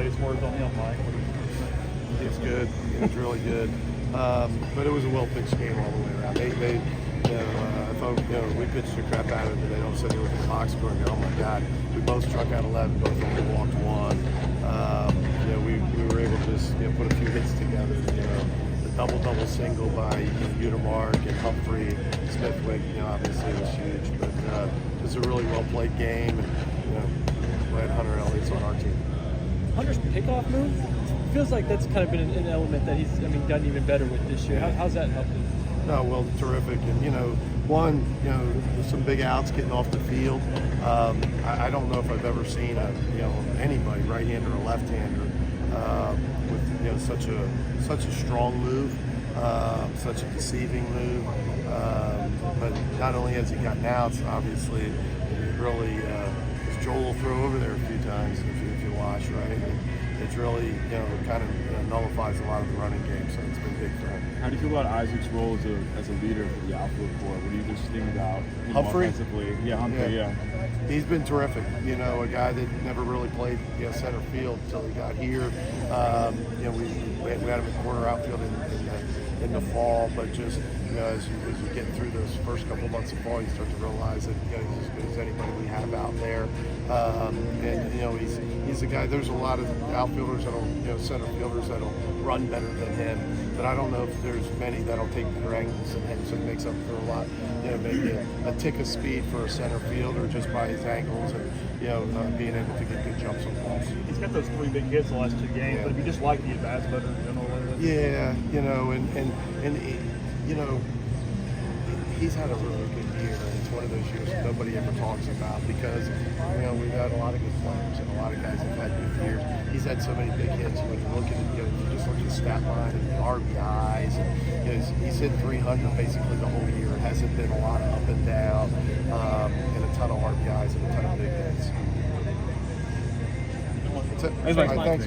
latest words on him, Mike? It's good. It's really good. But it was a well-pitched game all the way around. I thought, we pitched the crap out of it, and they don't sit there with the box score and go, oh my God, we both struck out 11, both only walked one. We were able to just put a few hits together. The double single by Utermark and Humphrey, Smithwick, obviously was huge. But it was a really well-played game, and glad Hunter Elliott's on our team. Hunter's pickoff move feels like that's kind of been an element that he's done even better with this year. How's that helped him? No, well, terrific. And some big outs getting off the field. I don't know if I've ever seen anybody, right-hander or left-hander, with such a strong move, such a deceiving move. But not only has he gotten outs, obviously, really, Joel will throw over there a few times if you watch, right? It's really, kind of nullifies a lot of the running game, so it's been big for him. How do you feel about Isaac's role as a leader for the outfield corps? What do you just think about Humphrey? Offensively? Yeah, Humphrey, yeah. He's been terrific. A guy that never really played center field until he got here. We had him in corner outfield in the fall, but just as you get through those first couple months of fall, you start to realize that he's as good as anybody we have out there. He's a guy. There's a lot of outfielders center fielders that'll run better than him, but I don't know if there's many that'll take bigger angles than him. So he makes up for a lot. Maybe a tick of speed for a center fielder just by his angles and being able to get good jumps on balls. He's got those 3 big hits the last 2 games, but if you just like the at-bats better in general. Yeah, he's had a really good year, and it's one of those years that nobody ever talks about because we've had a lot of good players and a lot of guys that have had good years. He's had so many big hits. When you look at it, if you just look at the stat line and the RBIs, and he's hit 300 basically the whole year. It hasn't been a lot of up and down, and a ton of RBIs and a ton of big hits. That's it. Thanks. Thanks.